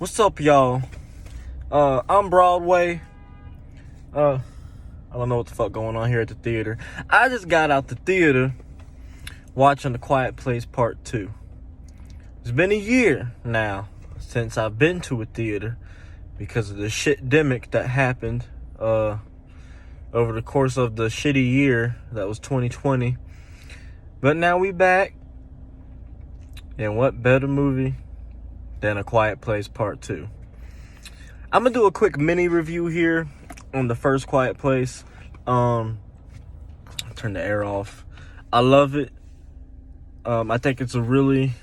What's up, y'all? I'm Broadway. I don't know what the fuck going on here at the theater. I just got out the theater watching The Quiet Place Part 2. It's been a year now since I've been to a theater because of the shit-demic that happened over the course of the shitty year that was 2020. But now we back. And what better movie than A Quiet Place Part 2? I'm gonna do a quick mini review here on the first Quiet Place. Turn the air off. I love it. I think it's a really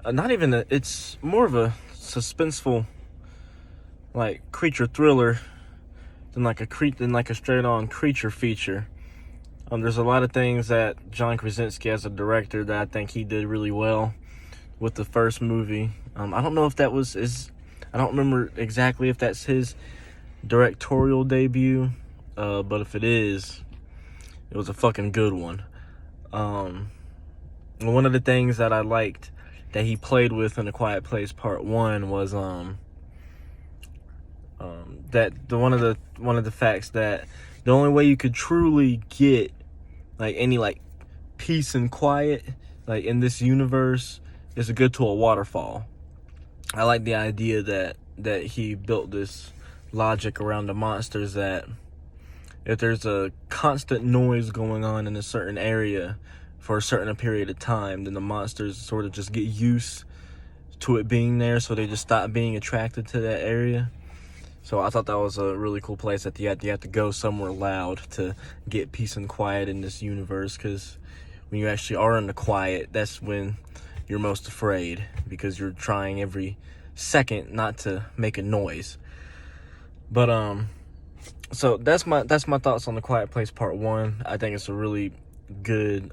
it's more of a suspenseful like creature thriller than like a straight on creature feature. There's a lot of things that John Krasinski as a director that I think he did really well with the first movie. I don't know if that was I don't remember exactly if that's his directorial debut, but if it is, it was a fucking good one. One of the things that I liked that he played with in A Quiet Place Part 1 was one of the facts that the only way you could truly get like any like peace and quiet like in this universe is to go to a waterfall. I like the idea that he built this logic around the monsters that if there's a constant noise going on in a certain area for a certain period of time, then the monsters sort of just get used to it being there, so they just stop being attracted to that area. So I thought that was a really cool place that you have to go somewhere loud to get peace and quiet in this universe, because when you actually are in the quiet, that's when you're most afraid, because you're trying every second not to make a noise. But so that's my thoughts on The Quiet Place Part 1. I think it's a really good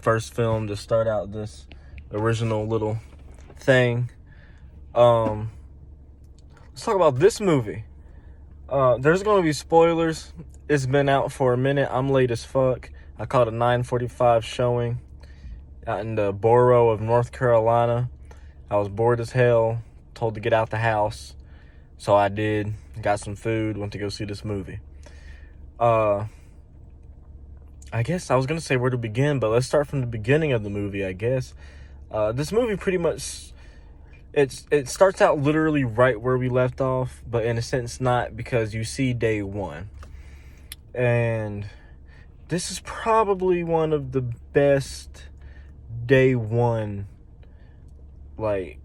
first film to start out this original little thing. Let's talk about this movie. There's gonna be spoilers. It's been out for a minute. I'm late as fuck. I caught a 9:45 showing out in the borough of North Carolina. I was bored as hell, told to get out the house, so I did. Got some food, went to go see this movie. I guess I was gonna say where to begin, but let's start from the beginning of the movie, I guess. This movie pretty much, it starts out literally right where we left off, but in a sense not, because you see day one. And this is probably one of the best day one like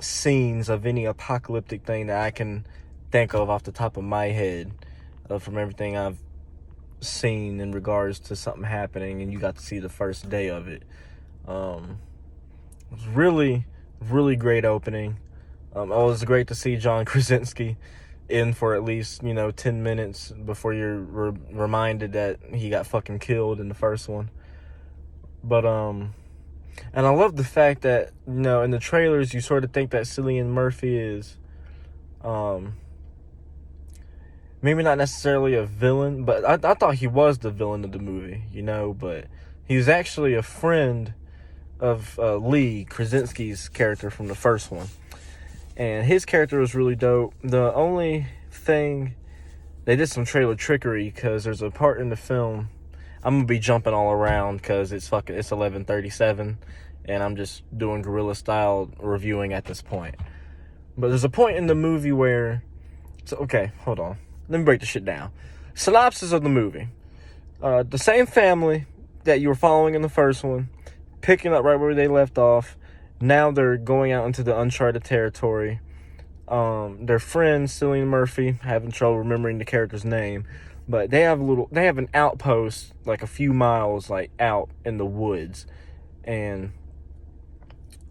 scenes of any apocalyptic thing that I can think of off the top of my head, from everything I've seen in regards to something happening, and you got to see the first day of it. It was really great opening. It was great to see John Krasinski in for at least 10 minutes before you're reminded that he got fucking killed in the first one. But and I love the fact that in the trailers you sort of think that Cillian Murphy is maybe not necessarily a villain, but I thought he was the villain of the movie, but he's actually a friend of Lee Krasinski's character from the first one. And his character was really dope. The only thing, they did some trailer trickery, because there's a part in the film, I'm going to be jumping all around because it's 11:37 and I'm just doing guerrilla style reviewing at this point. But there's a point in the movie where, okay, hold on. Let me break the shit down. Synopsis of the movie. The same family that you were following in the first one, picking up right where they left off. Now they're going out into the uncharted territory. Their friend, Cillian Murphy, having trouble remembering the character's name, but they have an outpost like a few miles like out in the woods, and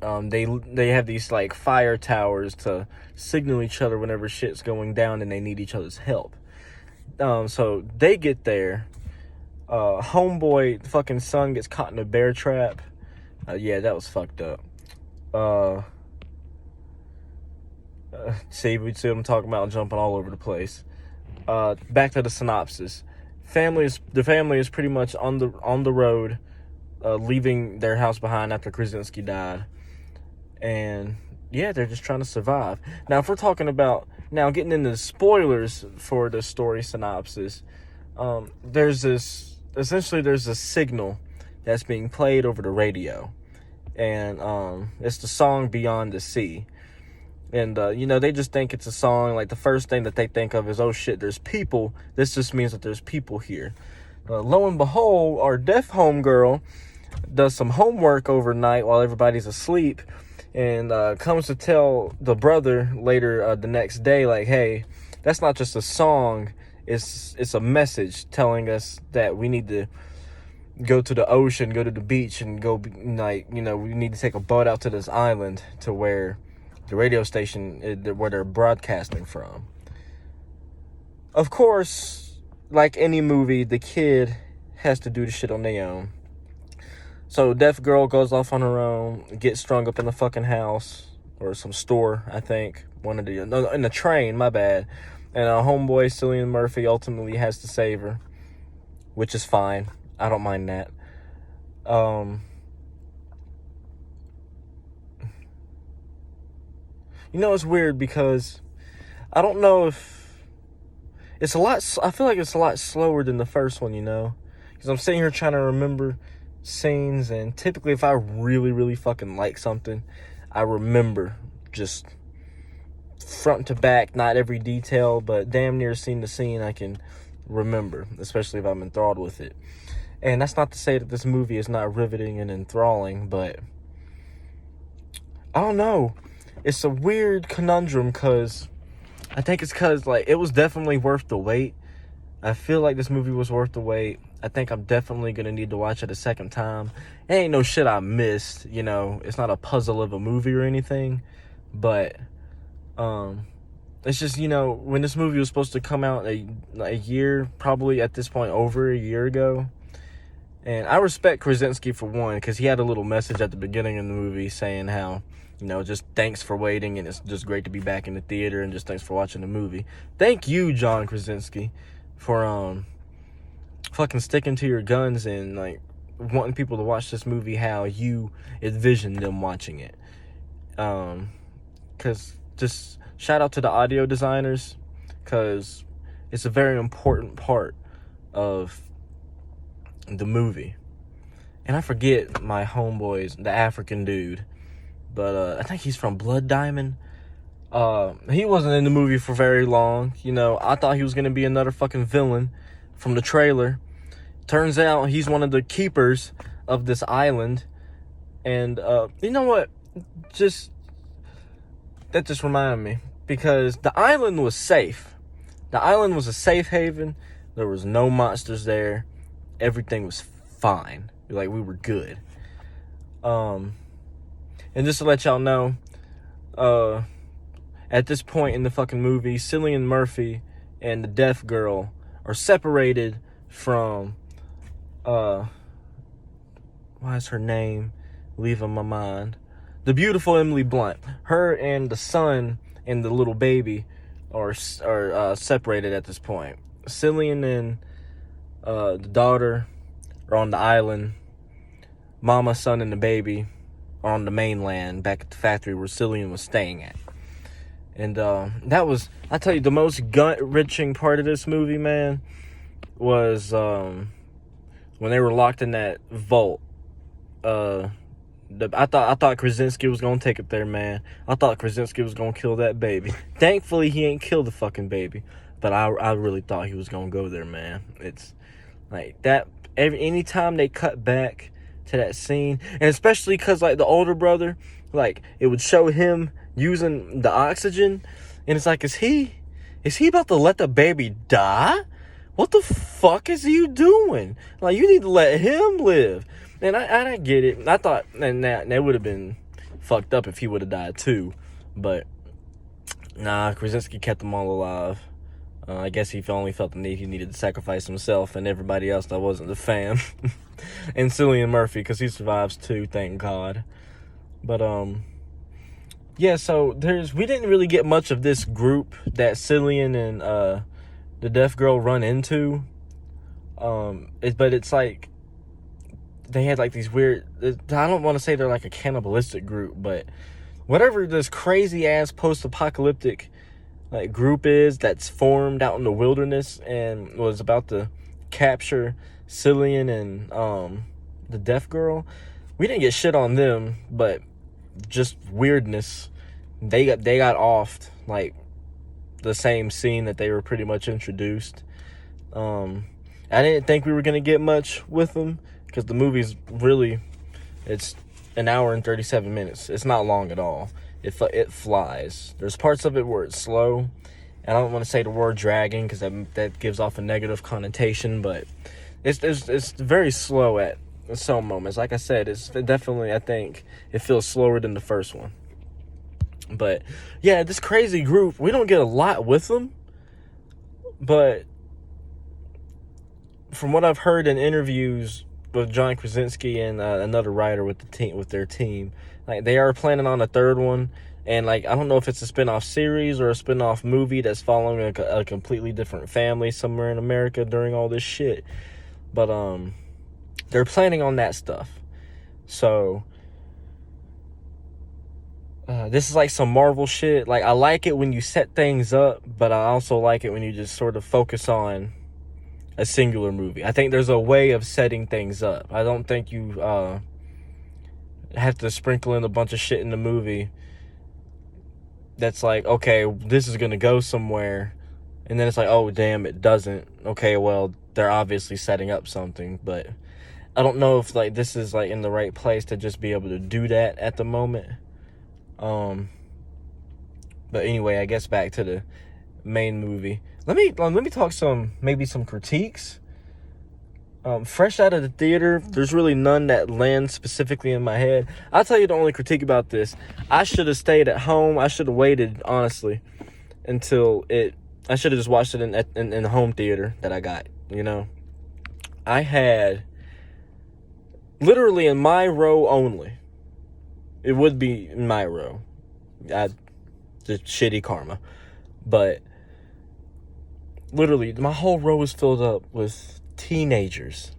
they have these like fire towers to signal each other whenever shit's going down and they need each other's help. So they get there. Homeboy, fucking son, gets caught in a bear trap. Yeah, that was fucked up. See what I'm talking about, jumping all over the place. Back to the synopsis. The family is pretty much on the road, leaving their house behind after Krasinski died. And yeah, they're just trying to survive. Now, if we're talking about now getting into the spoilers for the story synopsis, there's a signal that's being played over the radio, and it's the song Beyond the Sea. And they just think it's a song. Like, the first thing that they think of is, oh shit, there's people. This just means that there's people here. Lo and behold, our deaf homegirl does some homework overnight while everybody's asleep, and comes to tell the brother later the next day, like, hey, that's not just a song, it's a message telling us that we need to go to the ocean, go to the beach, and go, like, we need to take a boat out to this island to where the radio station, where they're broadcasting from. Of course, like any movie, the kid has to do the shit on their own. So deaf girl goes off on her own, gets strung up in the fucking house, or some store, I think. In the train, my bad. And our homeboy, Cillian Murphy, ultimately has to save her, which is fine. I don't mind that. It's weird because I don't know if it's a lot. I feel like it's a lot slower than the first one, because I'm sitting here trying to remember scenes, and typically if I really, really fucking like something, I remember just front to back, not every detail, but damn near scene to scene I can remember, especially if I'm enthralled with it. And that's not to say that this movie is not riveting and enthralling, but I don't know. It's a weird conundrum, because I think it's because, like, it was definitely worth the wait. I feel like this movie was worth the wait. I think I'm definitely going to need to watch it a second time. It ain't no shit I missed, It's not a puzzle of a movie or anything. But, it's just, when this movie was supposed to come out a year, probably at this point over a year ago. And I respect Krasinski for one, because he had a little message at the beginning of the movie saying how, just thanks for waiting, and it's just great to be back in the theater, and just thanks for watching the movie. Thank you, John Krasinski, for fucking sticking to your guns and, like, wanting people to watch this movie how you envisioned them watching it. Because just shout out to the audio designers, because it's a very important part of the movie. And I forget my homeboy's, the African dude, but I think he's from Blood Diamond. He wasn't in the movie for very long. I thought he was gonna be another fucking villain from the trailer. Turns out he's one of the keepers of this island. And you know what? That just reminded me, because the island was safe. The island was a safe haven. There was no monsters there. Everything was fine. Like, we were good. And just to let y'all know, at this point in the fucking movie, Cillian Murphy and the deaf girl are separated from, why is her name leaving my mind? The beautiful Emily Blunt. Her and the son and the little baby are separated at this point. Cillian and the daughter are on the island. Mama, son, and the baby are on the mainland back at the factory where Cillian was staying at. And that was, I tell you, the most gut-wrenching part of this movie, man, was when they were locked in that vault. I thought Krasinski was gonna take it there, man. I thought Krasinski was gonna kill that baby. Thankfully, he ain't killed the fucking baby, but I really thought he was gonna go there, man. It's like that. Anytime they cut back to that scene, and especially because, like, the older brother, like, it would show him using the oxygen, and it's like, is he about to let the baby die? What the fuck is you doing? Like, you need to let him live. And I get it. I thought, and that would have been fucked up if he would have died too, but nah, Krasinski kept them all alive. I guess he only felt the need he needed to sacrifice himself and everybody else that wasn't the fam. And Cillian Murphy, because he survives too, thank God. But yeah, so we didn't really get much of this group that Cillian and the deaf girl run into. But it's like they had like these weird, I don't want to say they're like a cannibalistic group, but whatever this crazy ass post-apocalyptic like group is that's formed out in the wilderness and was about to capture Cillian and the deaf girl. We didn't get shit on them, but just weirdness. They got offed like the same scene that they were pretty much introduced. I didn't think we were gonna get much with them because the movie's really, it's an hour and 37 minutes. It's not long at all. It flies. There's parts of it where it's slow. I don't want to say the word dragging because that gives off a negative connotation, but it's very slow at some moments. Like I said, it's definitely, I think it feels slower than the first one. But yeah, this crazy group, we don't get a lot with them, but from what I've heard in interviews with John Krasinski and another writer with their team, like they are planning on a third one, and like I don't know if it's a spin-off series or a spin-off movie that's following a completely different family somewhere in America during all this shit, but they're planning on that stuff. So this is like some Marvel shit. Like I like it when you set things up, but I also like it when you just sort of focus on a singular movie. I think there's a way of setting things up. I don't think you have to sprinkle in a bunch of shit in the movie that's like, okay, this is gonna go somewhere, and then it's like, oh damn, it doesn't. Okay, well, they're obviously setting up something, but I don't know if like this is like in the right place to just be able to do that at the moment. But anyway, I guess back to the main movie. Let me talk some critiques. Fresh out of the theater, there's really none that land specifically in my head. I'll tell you the only critique about this. I should have stayed at home. I should have waited, honestly, until I should have just watched it in the home theater that I got, you know. I had, literally in my row only, it would be in my row. Just shitty karma. But literally, my whole row was filled up with teenagers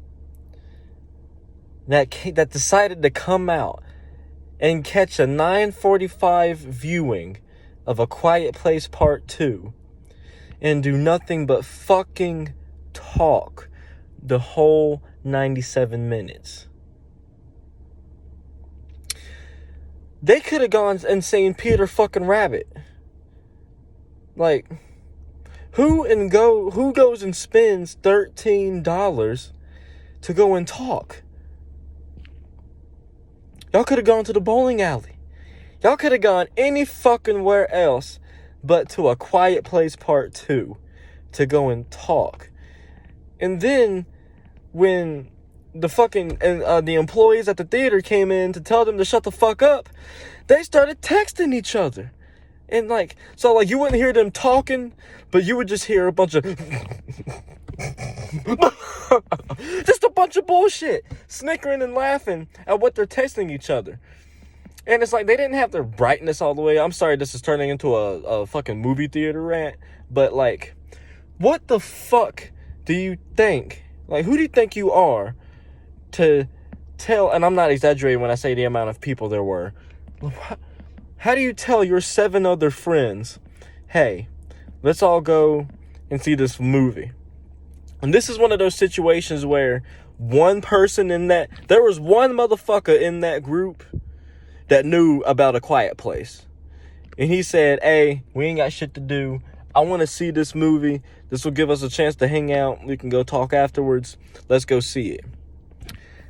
that decided to come out and catch a 9:45 viewing of A Quiet Place Part 2 and do nothing but fucking talk the whole 97 minutes. They could have gone and seen Peter fucking Rabbit. Like, who goes and spends $13 to go and talk? Y'all could have gone to the bowling alley. Y'all could have gone any fucking where else but to A Quiet Place Part 2 to go and talk. And then when the fucking the employees at the theater came in to tell them to shut the fuck up, they started texting each other. And like, so like you wouldn't hear them talking, but you would just hear a bunch of just a bunch of bullshit, snickering and laughing at what they're texting each other. And it's like they didn't have their brightness all the way. I'm sorry, this is turning into a fucking movie theater rant, but like, what the fuck do you think? Like, who do you think you are to tell, and I'm not exaggerating when I say the amount of people there were, how do you tell your 7 other friends, hey, let's all go and see this movie? And this is one of those situations where one person there was one motherfucker in that group that knew about A Quiet Place. And he said, hey, we ain't got shit to do. I want to see this movie. This will give us a chance to hang out. We can go talk afterwards. Let's go see it.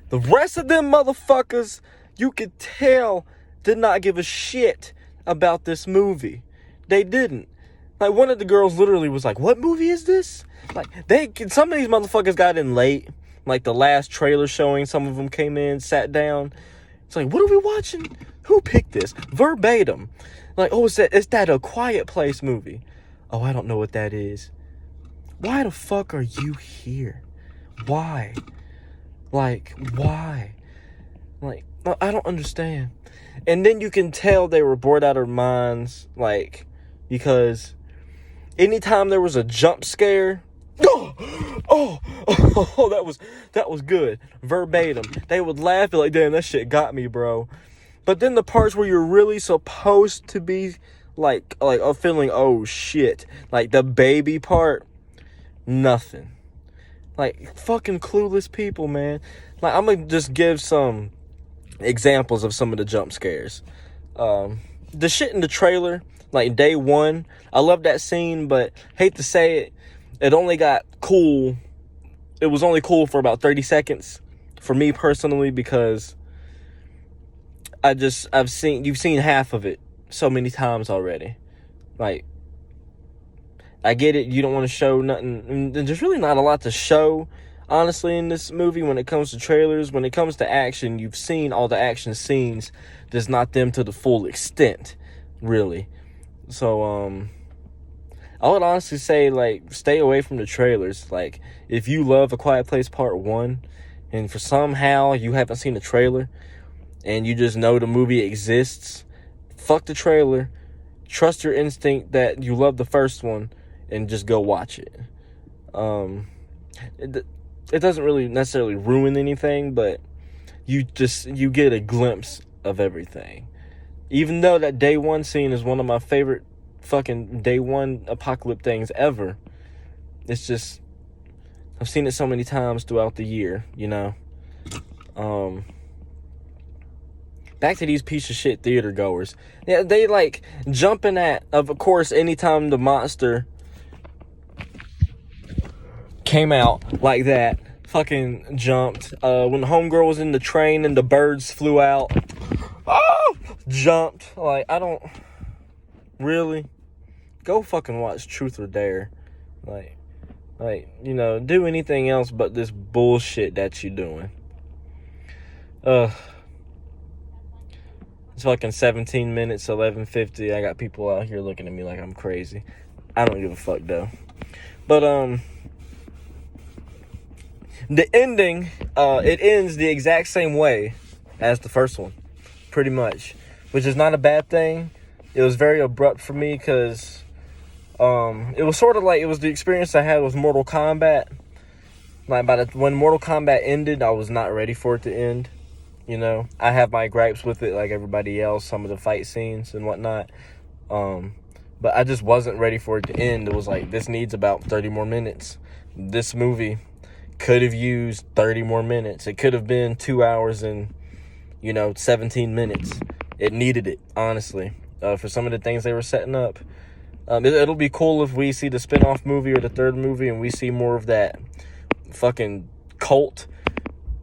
The rest of them motherfuckers, you could tell, did not give a shit about this movie. They didn't. Like, one of the girls literally was like, what movie is this? Like, some of these motherfuckers got in late. Like, the last trailer showing, some of them came in, sat down. It's like, what are we watching? Who picked this? Verbatim. Like, oh, it's that A Quiet Place movie. Oh, I don't know what that is. Why the fuck are you here? Why? Like, why? Like, I don't understand. And then you can tell they were bored out of their minds, like, because anytime there was a jump scare, that was good. Verbatim. They would laugh like, damn, that shit got me, bro. But then the parts where you're really supposed to be like feeling, oh shit, like the baby part, nothing. Like, fucking clueless people, man. Like, I'm gonna just give some examples of some of the jump scares. The shit in the trailer, like day one, I love that scene, but hate to say it, it only got cool. It was only cool for about 30 seconds for me personally, because you've seen half of it so many times already. Like, I get it, you don't want to show nothing, and there's really not a lot to show, honestly, in this movie when it comes to trailers. When it comes to action, you've seen all the action scenes, just not them to the full extent, really. So, I would honestly say, like, stay away from the trailers. Like, if you love A Quiet Place Part 1, and for somehow you haven't seen the trailer, and you just know the movie exists, fuck the trailer. Trust your instinct that you love the first one, and just go watch it. It doesn't really necessarily ruin anything, but you get a glimpse of everything. Even though that day one scene is one of my favorite fucking day one apocalypse things ever, it's just, I've seen it so many times throughout the year, you know. Back to these piece of shit theater goers. Yeah, they like jumping at, of course, anytime the monster came out like that, fucking jumped. When the homegirl was in the train and the birds flew out, oh, jumped. Like, I don't really go fucking watch Truth or Dare. Like, you know, do anything else but this bullshit that you're doing. It's fucking 17 minutes, 11:50. I got people out here looking at me like I'm crazy. I don't give a fuck though. But the ending, it ends the exact same way as the first one, pretty much, which is not a bad thing. It was very abrupt for me because it was sort of like, it was the experience I had with Mortal Kombat. Like, when Mortal Kombat ended, I was not ready for it to end. You know, I have my gripes with it like everybody else, some of the fight scenes and whatnot. But I just wasn't ready for it to end. It was like, this needs about 30 more minutes. This movie could have used 30 more minutes. It could have been 2 hours and, 17 minutes. It needed it, honestly, for some of the things they were setting up. It'll be cool if we see the spin-off movie or the third movie and we see more of that fucking cult,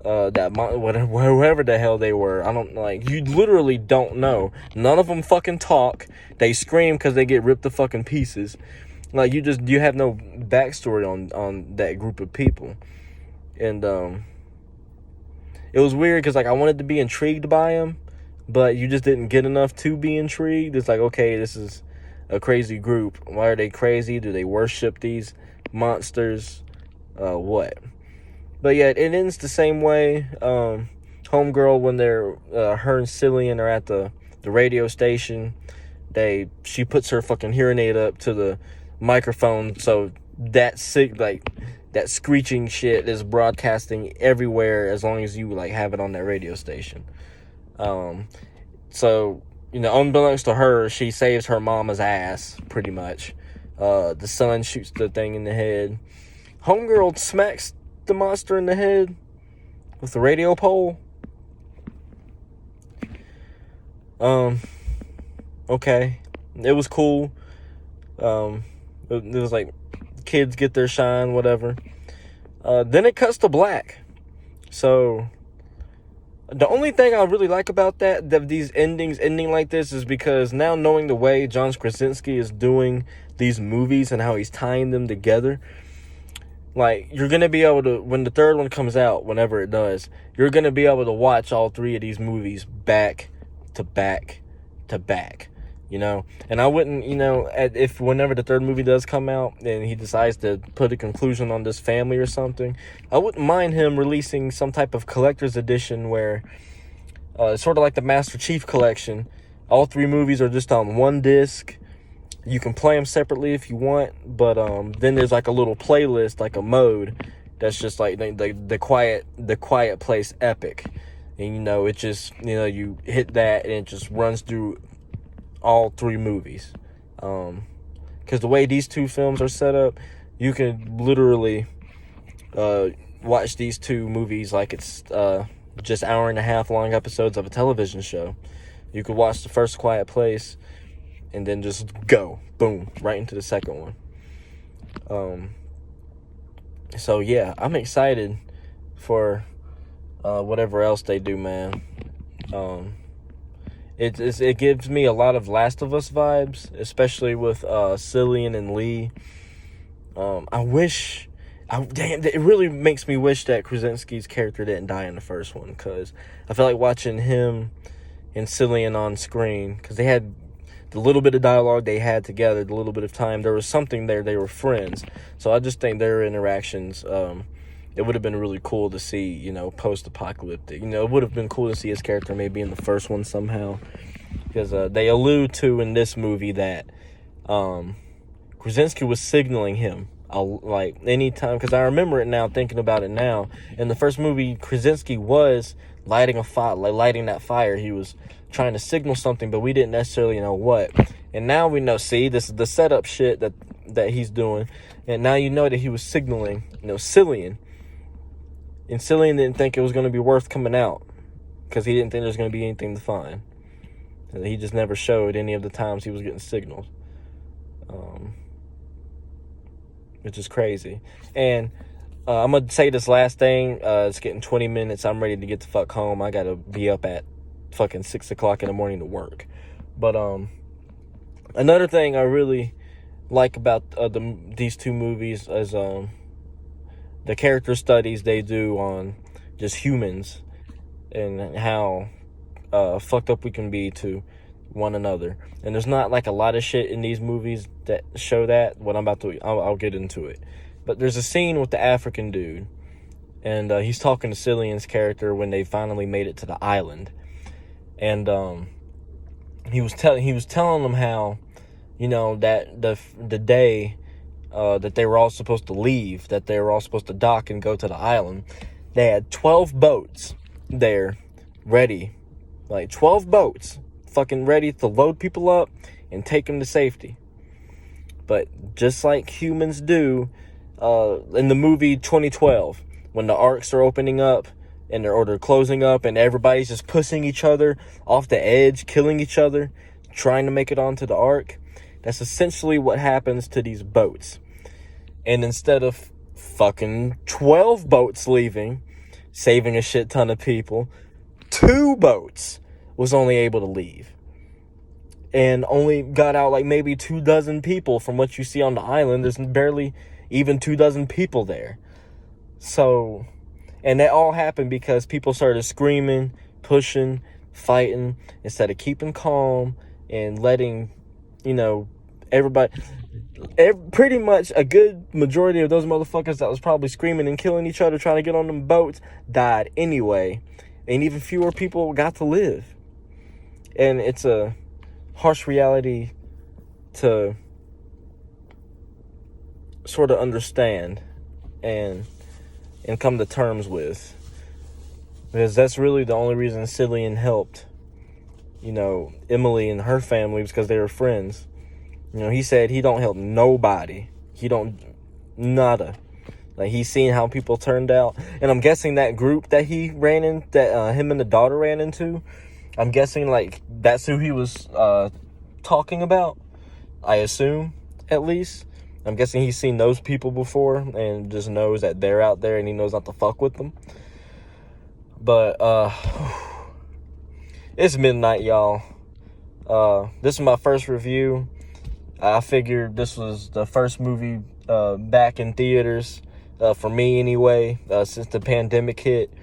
whoever the hell they were. I don't, like, you literally don't know. None of them fucking talk. They scream because they get ripped to fucking pieces. Like, you have no backstory on that group of people. And it was weird because, like, I wanted to be intrigued by them, but you just didn't get enough to be intrigued. It's like, okay, this is a crazy group. Why are they crazy? Do they worship these monsters? What? But yeah, it ends the same way. Homegirl, when they're her and Cillian are at the radio station, she puts her fucking hearing aid up to the microphone, so that screeching shit is broadcasting everywhere as long as you like have it on that radio station. So unbeknownst to her, she saves her mama's ass pretty much. The son shoots the thing in the head. Homegirl smacks the monster in the head with the radio pole. Okay, it was cool. It was like kids get their shine, whatever. Then it cuts to black. So the only thing I really like about that these ending like this is because now, knowing the way John Krasinski is doing these movies and how he's tying them together, like, you're going to be able to, when the third one comes out, whenever it does, you're going to be able to watch all three of these movies back to back to back, And I wouldn't, if whenever the third movie does come out and he decides to put a conclusion on this family or something, I wouldn't mind him releasing some type of collector's edition where it's sort of like the Master Chief Collection. All three movies are just on one disc. You can play them separately if you want, but then there's like a little playlist, like a mode that's just like the Quiet Place Epic, and it just you hit that and it just runs through all 3 movies. Because the way these 2 films are set up, you can literally watch these 2 movies like it's just hour and a half long episodes of a television show. You could watch the first Quiet Place and then just go, boom, right into the second one. So yeah, I'm excited for whatever else they do, man. It gives me a lot of Last of Us vibes, especially with Cillian and Lee. It really makes me wish that Krasinski's character didn't die in the first one, because I feel like watching him and Cillian on screen, because they had the little bit of dialogue they had together, the little bit of time, there was something there. They were friends. So I just think their interactions, it would have been really cool to see, post-apocalyptic. It would have been cool to see his character maybe in the first one somehow, because they allude to in this movie that Krasinski was signaling him like anytime, because I remember it now, thinking about it now. In the first movie, Krasinski was lighting that fire. He was trying to signal something, but we didn't necessarily know what. And now we know. See, this is the setup shit that he's doing, and now you know that he was signaling, Cillian. And Cillian didn't think it was going to be worth coming out, because he didn't think there was going to be anything to find. And he just never showed any of the times he was getting signals. Which is crazy. And I'm going to say this last thing. It's getting 20 minutes. I'm ready to get the fuck home. I got to be up at fucking 6 o'clock in the morning to work. But another thing I really like about these 2 movies is the character studies they do on just humans and how fucked up we can be to one another. And there's not like a lot of shit in these movies that show that. I'll get into it. But there's a scene with the African dude, and he's talking to Cillian's character when they finally made it to the island. And he was telling them how, that the day that they were all supposed to leave, that they were all supposed to dock and go to the island, they had 12 boats there ready. Like 12 boats fucking ready to load people up and take them to safety. But just like humans do in the movie 2012, when the arcs are opening up and they're closing up and everybody's just pushing each other off the edge, killing each other, trying to make it onto the ark, that's essentially what happens to these boats. And instead of fucking 12 boats leaving, saving a shit ton of people, 2 boats was only able to leave. And only got out like maybe 24 people. From what you see on the island, there's barely even 24 people there. So, and that all happened because people started screaming, pushing, fighting, instead of keeping calm and letting, everybody... pretty much a good majority of those motherfuckers that was probably screaming and killing each other trying to get on them boats died anyway. And even fewer people got to live. And it's a harsh reality to sort of understand and come to terms with, because that's really the only reason Cillian helped Emily and her family, was because they were friends. He said he don't help nobody. He don't nada. Like, he's seen how people turned out, and I'm guessing that group that he ran in, that him and the daughter ran into, I'm guessing like that's who he was talking about. I assume, at least. I'm guessing he's seen those people before and just knows that they're out there and he knows not to fuck with them. But it's midnight, y'all. This is my first review. I figured this was the first movie back in theaters, for me anyway, since the pandemic hit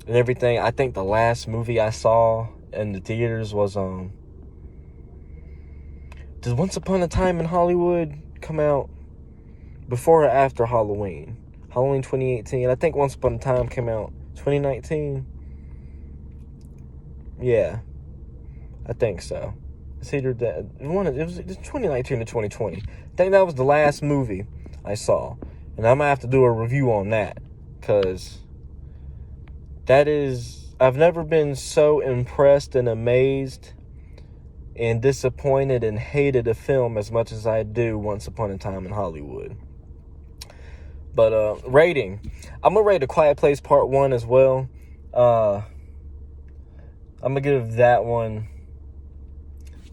and everything. I think the last movie I saw in the theaters was did Once Upon a Time in Hollywood come out before or after Halloween? Halloween 2018. I think Once Upon a Time came out 2019. Yeah, I think so. It's either that it was 2019 to 2020. I think that was the last movie I saw, and I'm gonna have to do a review on that, because that is, I've never been so impressed and amazed and disappointed and hated a film as much as I do Once Upon a Time in Hollywood. But rating, I'm gonna rate A Quiet Place Part 1 as well. I'm gonna give that one,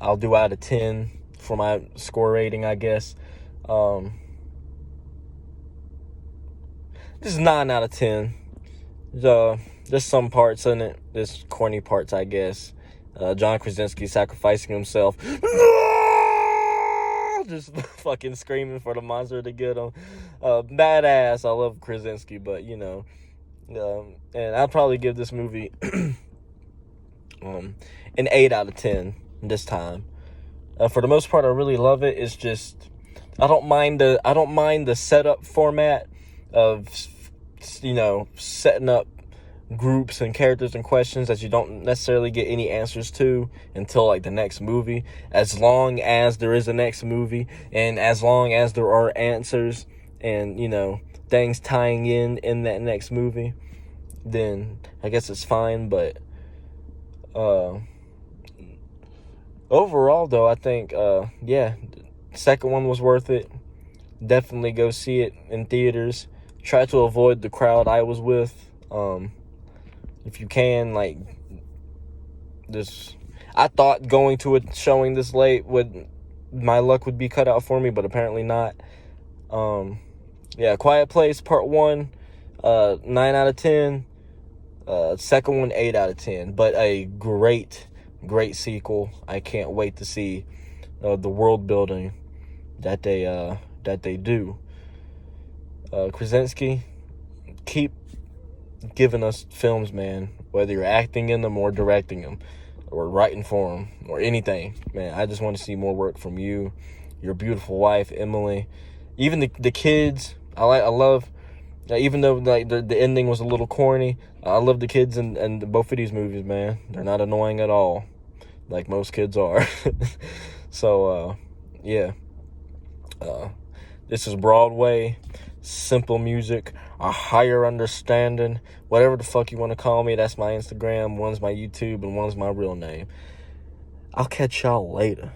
I'll do out of 10 for my score rating, I guess. This is 9 out of 10. There's some parts in it, there's corny parts, I guess. John Krasinski sacrificing himself, just fucking screaming for the monster to get him. Badass. I love Krasinski, but you know, and I'll probably give this movie an 8 out of 10 this time. For the most part, I really love it. It's just I don't mind the setup format of, you know, setting up groups and characters and questions that you don't necessarily get any answers to until like the next movie. As long as there is a next movie, and as long as there are answers and, you know, things tying in that next movie, then I guess it's fine. But overall though, I think yeah, second one was worth it. Definitely go see it in theaters. Try to avoid the crowd I was with. If you can, like, this, I thought going to it showing this late my luck would be cut out for me, but apparently not. Yeah, Quiet Place Part 1, 9 out of 10. Second one, 8 out of 10. But a great sequel. I can't wait to see the world building that they do. Krasinski, keep giving us films, man, whether you're acting in them or directing them or writing for them or anything, man. I just want to see more work from you, your beautiful wife Emily, even the kids. I love, even though like the ending was a little corny, I love the kids in both of these movies, man. They're not annoying at all, like most kids are. So yeah, this is Broadway. Simple music, a higher understanding, whatever the fuck you want to call me. That's my Instagram, one's my YouTube, and one's my real name. I'll catch y'all later.